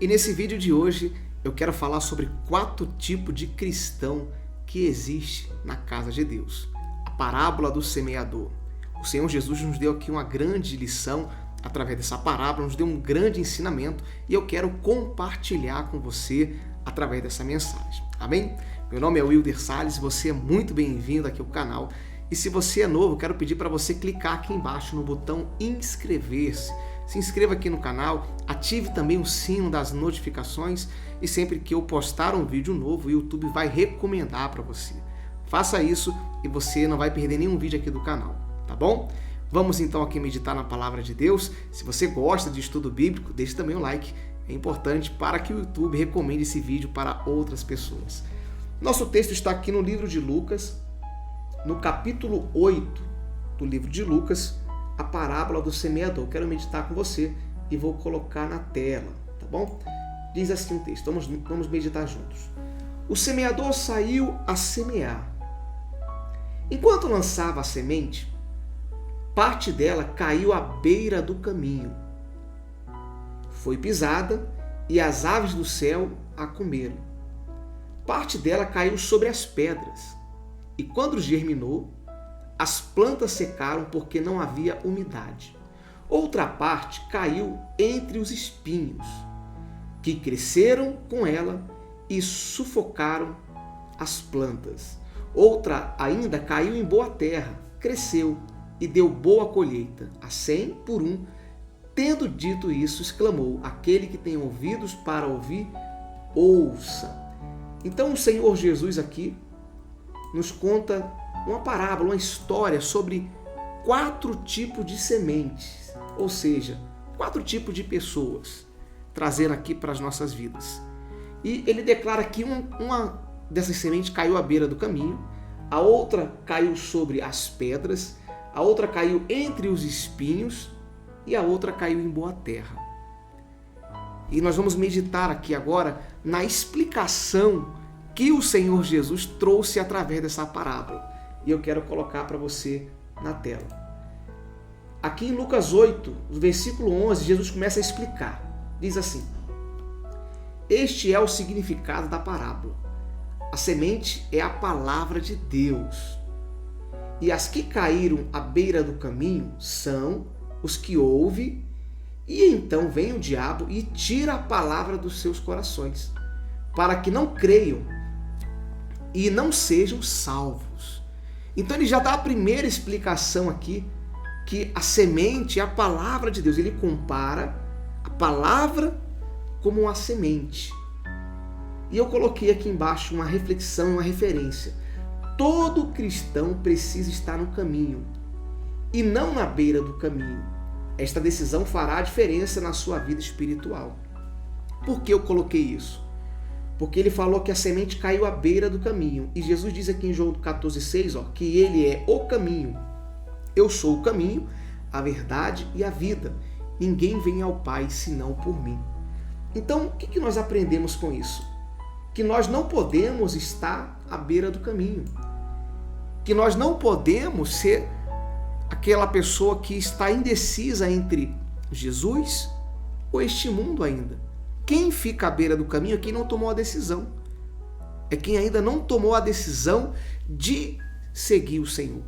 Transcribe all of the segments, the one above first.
E nesse vídeo de hoje eu quero falar sobre 4 tipos de cristão que existe na casa de Deus. A parábola do semeador. O Senhor Jesus nos deu aqui uma grande lição através dessa parábola, nos deu um grande ensinamento e eu quero compartilhar com você através dessa mensagem. Amém? Meu nome é Wilder Salles, você é muito bem-vindo aqui ao canal. E se você é novo, quero pedir para você clicar aqui embaixo no botão inscrever-se. Se inscreva aqui no canal, ative também o sino das notificações e sempre que eu postar um vídeo novo, o YouTube vai recomendar para você. Faça isso e você não vai perder nenhum vídeo aqui do canal, tá bom? Vamos então aqui meditar na palavra de Deus. Se você gosta de estudo bíblico, deixe também um like. É importante para que o YouTube recomende esse vídeo para outras pessoas. Nosso texto está aqui no livro de Lucas, no capítulo 8 do livro de Lucas, a parábola do semeador. Quero meditar com você e vou colocar na tela, tá bom? Diz assim o texto, vamos meditar juntos. O semeador saiu a semear. Enquanto lançava a semente, parte dela caiu à beira do caminho. Foi pisada e as aves do céu a comeram. Parte dela caiu sobre as pedras e quando germinou, as plantas secaram porque não havia umidade. Outra parte caiu entre os espinhos, que cresceram com ela e sufocaram as plantas. Outra ainda caiu em boa terra, cresceu e deu boa colheita, a 100 por 1. Tendo dito isso, exclamou: aquele que tem ouvidos para ouvir, ouça. Então o Senhor Jesus aqui nos conta uma parábola, uma história sobre 4 tipos de sementes, ou seja, 4 tipos de pessoas, trazendo aqui para as nossas vidas. E ele declara que uma dessas sementes caiu à beira do caminho, a outra caiu sobre as pedras, a outra caiu entre os espinhos e a outra caiu em boa terra. E nós vamos meditar aqui agora na explicação que o Senhor Jesus trouxe através dessa parábola. E eu quero colocar para você na tela. Aqui em Lucas 8, no versículo 11, Jesus começa a explicar. Diz assim: este é o significado da parábola. A semente é a palavra de Deus. E as que caíram à beira do caminho são os que ouvem, e então vem o diabo e tira a palavra dos seus corações, para que não creiam e não sejam salvos. Então ele já dá a primeira explicação aqui, que a semente é a palavra de Deus. Ele compara a palavra como uma semente. E eu coloquei aqui embaixo uma reflexão, uma referência. Todo cristão precisa estar no caminho e não na beira do caminho. Esta decisão fará a diferença na sua vida espiritual. Por que eu coloquei isso? Porque ele falou que a semente caiu à beira do caminho. E Jesus diz aqui em João 14,6, que ele é o caminho. Eu sou o caminho, a verdade e a vida. Ninguém vem ao Pai senão por mim. Então, o que nós aprendemos com isso? Que nós não podemos estar à beira do caminho. Que nós não podemos ser aquela pessoa que está indecisa entre Jesus ou este mundo ainda. Quem fica à beira do caminho é quem não tomou a decisão. É quem ainda não tomou a decisão de seguir o Senhor.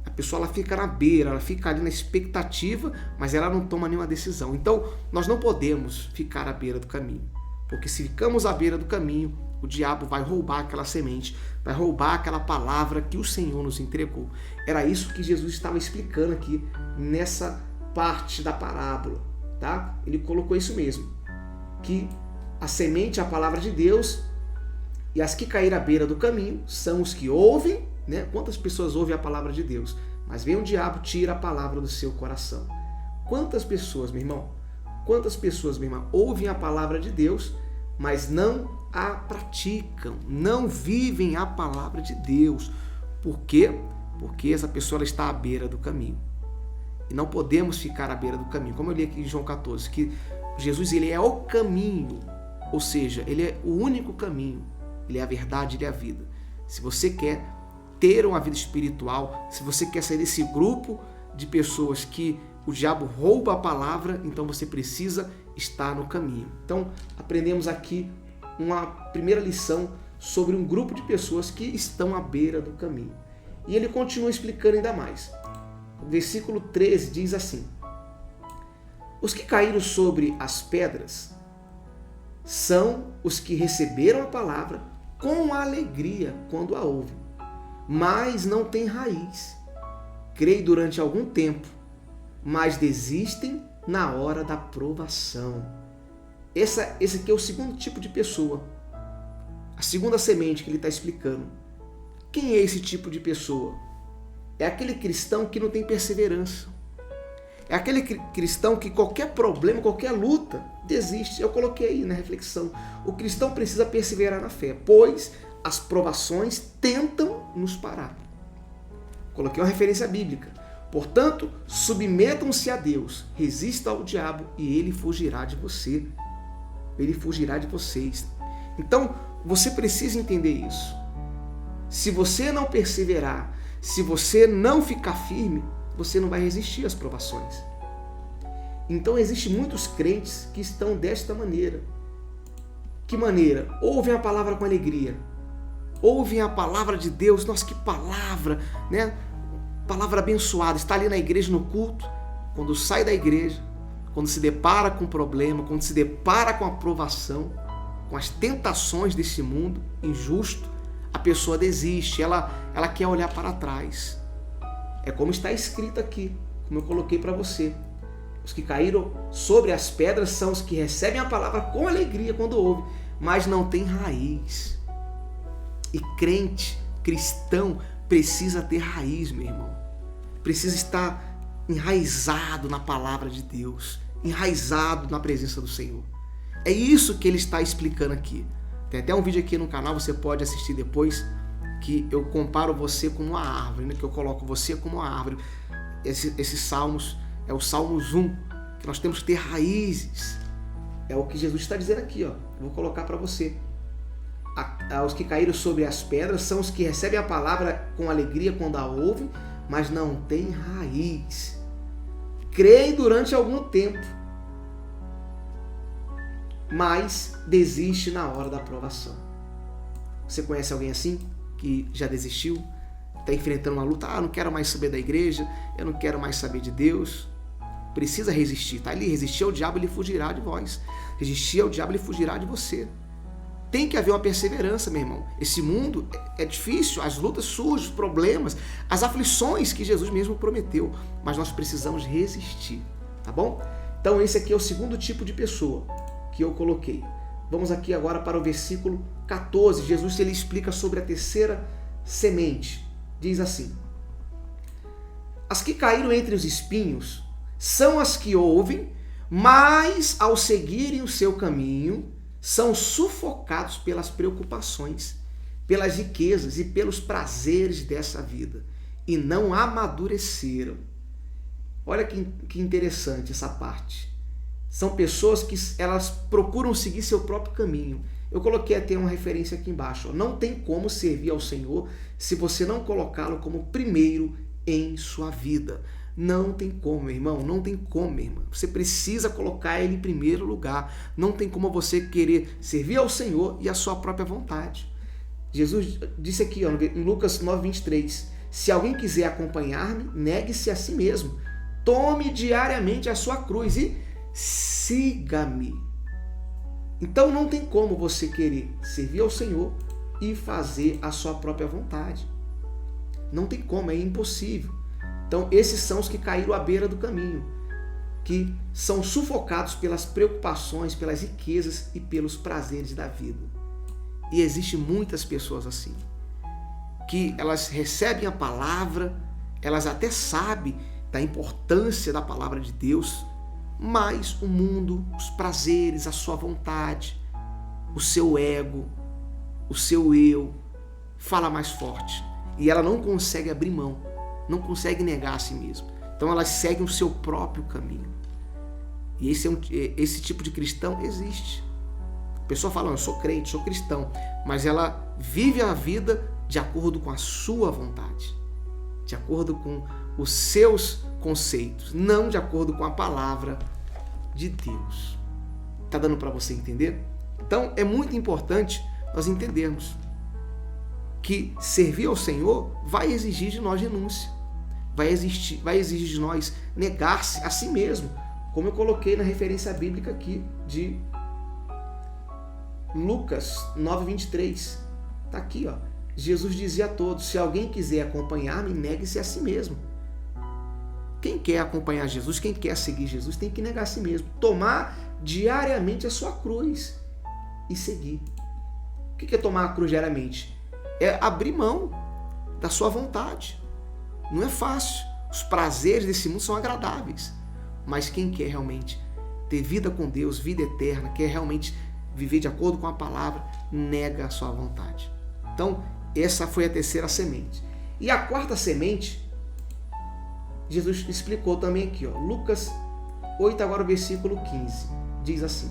A pessoa ela fica na beira, ela fica ali na expectativa, mas ela não toma nenhuma decisão. Então, nós não podemos ficar à beira do caminho. Porque se ficamos à beira do caminho, o diabo vai roubar aquela semente, vai roubar aquela palavra que o Senhor nos entregou. Era isso que Jesus estava explicando aqui nessa parte da parábola, tá? Ele colocou isso mesmo, que a semente é a palavra de Deus e as que caíram à beira do caminho são os que ouvem, né? Quantas pessoas ouvem a palavra de Deus? Mas vem o diabo, tira a palavra do seu coração. Quantas pessoas, meu irmão? Quantas pessoas, minha irmã, ouvem a palavra de Deus, mas não a praticam, não vivem a palavra de Deus. Por quê? Porque essa pessoa ela está à beira do caminho. E não podemos ficar à beira do caminho. Como eu li aqui em João 14, que Jesus ele é o caminho, ou seja, ele é o único caminho, ele é a verdade, ele é a vida. Se você quer ter uma vida espiritual, se você quer sair desse grupo de pessoas que o diabo rouba a palavra, então você precisa está no caminho. Então, aprendemos aqui uma primeira lição sobre um grupo de pessoas que estão à beira do caminho. E ele continua explicando ainda mais. O versículo 13 diz assim: os que caíram sobre as pedras são os que receberam a palavra com alegria quando a ouvem, mas não têm raiz. Creem durante algum tempo, mas desistem na hora da provação. Esse aqui é o segundo tipo de pessoa. A segunda semente que ele está explicando. Quem é esse tipo de pessoa? É aquele cristão que não tem perseverança. É aquele cristão que qualquer problema, qualquer luta, desiste. Eu coloquei aí na reflexão. O cristão precisa perseverar na fé, pois as provações tentam nos parar. Coloquei uma referência bíblica. Portanto, submetam-se a Deus, resistam ao diabo e ele fugirá de você. Ele fugirá de vocês. Então, você precisa entender isso. Se você não perseverar, se você não ficar firme, você não vai resistir às provações. Então, existem muitos crentes que estão desta maneira. Que maneira? Ouvem a palavra com alegria. Ouvem a palavra de Deus. Nossa, que palavra, né? Palavra abençoada. Está ali na igreja, no culto. Quando sai da igreja, quando se depara com problema, quando se depara com a provação, com as tentações desse mundo injusto, a pessoa desiste, ela quer olhar para trás. É como está escrito aqui, como eu coloquei para você. Os que caíram sobre as pedras são os que recebem a palavra com alegria quando ouvem, mas não têm raiz. E crente, cristão, precisa ter raiz, meu irmão. Precisa estar enraizado na palavra de Deus, enraizado na presença do Senhor. É isso que ele está explicando aqui. Tem até um vídeo aqui no canal, você pode assistir depois, que eu comparo você com uma árvore, né? Que eu coloco você como uma árvore. Esses salmos, é o Salmos 1, que nós temos que ter raízes. É o que Jesus está dizendo aqui, ó. Eu vou colocar para você. Os que caíram sobre as pedras são os que recebem a palavra com alegria quando a ouvem, mas não têm raiz. Creem durante algum tempo, mas desiste na hora da provação. Você conhece alguém assim? Que já desistiu? Está enfrentando uma luta? Não quero mais saber da igreja, eu não quero mais saber de Deus. Precisa resistir, tá ali, resistir ao diabo, ele fugirá de vós. Resistir ao diabo, ele fugirá de você. Tem que haver uma perseverança, meu irmão. Esse mundo é difícil, as lutas surgem, os problemas, as aflições que Jesus mesmo prometeu, mas nós precisamos resistir, tá bom? Então esse aqui é o segundo tipo de pessoa que eu coloquei. Vamos aqui agora para o versículo 14. Jesus ele explica sobre a terceira semente. Diz assim: as que caíram entre os espinhos são as que ouvem, mas ao seguirem o seu caminho, são sufocados pelas preocupações, pelas riquezas e pelos prazeres dessa vida, e não amadureceram. Olha que interessante essa parte. São pessoas que elas procuram seguir seu próprio caminho. Eu coloquei até uma referência aqui embaixo. Não tem como servir ao Senhor se você não colocá-lo como primeiro em sua vida. Não tem como, meu irmão. Não tem como, minha irmã. Você precisa colocar ele em primeiro lugar. Não tem como você querer servir ao Senhor e a sua própria vontade. Jesus disse aqui, ó, em Lucas 9:23, se alguém quiser acompanhar-me, negue-se a si mesmo. Tome diariamente a sua cruz e siga-me. Então não tem como você querer servir ao Senhor e fazer a sua própria vontade. Não tem como, é impossível. Então esses são os que caíram à beira do caminho, que são sufocados pelas preocupações, pelas riquezas e pelos prazeres da vida. E existem muitas pessoas assim, que elas recebem a palavra, elas até sabem da importância da palavra de Deus, mas o mundo, os prazeres, a sua vontade, o seu ego, o seu eu, fala mais forte. E ela não consegue abrir mão, não consegue negar a si mesma. Então elas seguem o seu próprio caminho. E esse tipo de cristão existe. A pessoa fala, eu sou crente, sou cristão, mas ela vive a vida de acordo com a sua vontade, de acordo com os seus conceitos, não de acordo com a palavra de Deus. Tá dando para você entender? Então é muito importante nós entendermos que servir ao Senhor vai exigir de nós renúncia, vai exigir de nós negar-se a si mesmo, como eu coloquei na referência bíblica aqui de Lucas 9:23. Tá aqui, ó. Jesus dizia a todos: se alguém quiser acompanhar-me, negue-se a si mesmo. Quem quer acompanhar Jesus, quem quer seguir Jesus, tem que negar a si mesmo, tomar diariamente a sua cruz e seguir. O que é tomar a cruz diariamente? É abrir mão da sua vontade. Não é fácil. Os prazeres desse mundo são agradáveis. Mas quem quer realmente ter vida com Deus, vida eterna, quer realmente viver de acordo com a palavra, nega a sua vontade. Então, essa foi a terceira semente. E a quarta semente, Jesus explicou também aqui, ó, Lucas 8, agora o versículo 15, diz assim: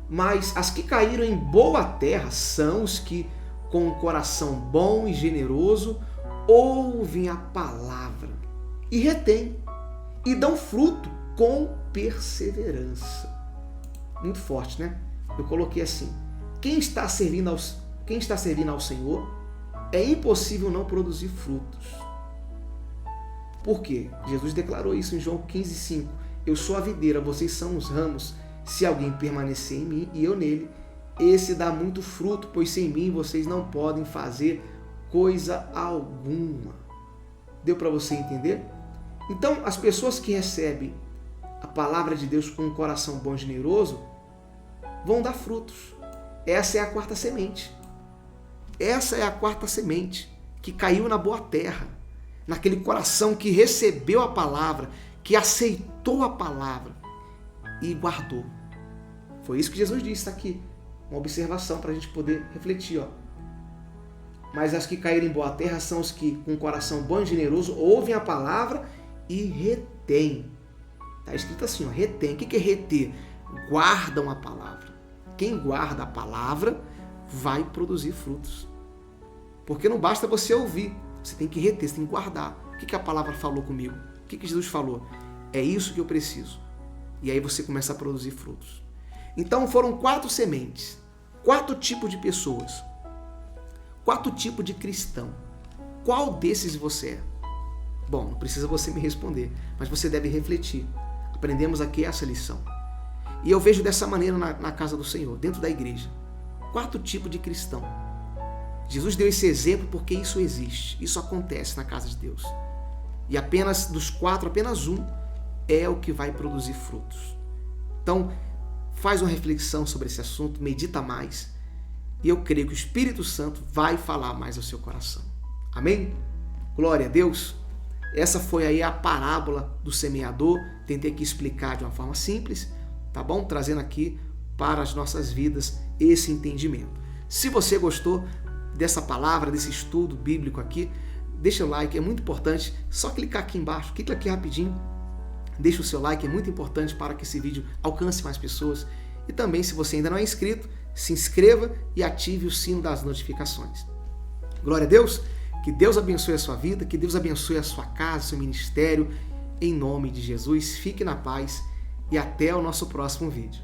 mas as que caíram em boa terra são os que, com um coração bom e generoso, ouvem a palavra e retêm, e dão fruto com perseverança. Muito forte, né? Eu coloquei assim: quem está servindo ao Senhor, é impossível não produzir frutos. Por quê? Jesus declarou isso em João 15:5. Eu sou a videira, vocês são os ramos. Se alguém permanecer em mim e eu nele, esse dá muito fruto, pois sem mim vocês não podem fazer coisa alguma. Deu para você entender? Então, as pessoas que recebem a palavra de Deus com um coração bom e generoso vão dar frutos. Essa é a quarta semente. Essa é a quarta semente que caiu na boa terra, naquele coração que recebeu a palavra, que aceitou a palavra e guardou. Foi isso que Jesus disse, está aqui. Uma observação para a gente poder refletir. Ó. Mas as que caíram em boa terra são os que, com um coração bom e generoso, ouvem a palavra e retêm. Está escrito assim, ó, retém. O que é reter? Guardam a palavra. Quem guarda a palavra vai produzir frutos. Porque não basta você ouvir, você tem que reter, você tem que guardar. O que a palavra falou comigo? O que Jesus falou? É isso que eu preciso. E aí você começa a produzir frutos. Então foram 4 sementes, 4 tipos de pessoas, 4 tipos de cristão. Qual desses você é? Bom, não precisa você me responder, mas você deve refletir. Aprendemos aqui essa lição. E eu vejo dessa maneira na casa do Senhor, dentro da igreja. 4 tipos de cristão. Jesus deu esse exemplo porque isso existe, isso acontece na casa de Deus. E apenas dos 4, apenas um é o que vai produzir frutos. Então, faz uma reflexão sobre esse assunto, medita mais, e eu creio que o Espírito Santo vai falar mais ao seu coração. Amém? Glória a Deus! Essa foi aí a parábola do semeador. Tentei aqui explicar de uma forma simples, tá bom? Trazendo aqui para as nossas vidas esse entendimento. Se você gostou dessa palavra, desse estudo bíblico aqui, deixa o like, é muito importante. Só clicar aqui embaixo, clica aqui rapidinho, deixa o seu like, é muito importante para que esse vídeo alcance mais pessoas. E também, se você ainda não é inscrito, se inscreva e ative o sino das notificações. Glória a Deus! Que Deus abençoe a sua vida, que Deus abençoe a sua casa, seu ministério, em nome de Jesus. Fique na paz e até o nosso próximo vídeo.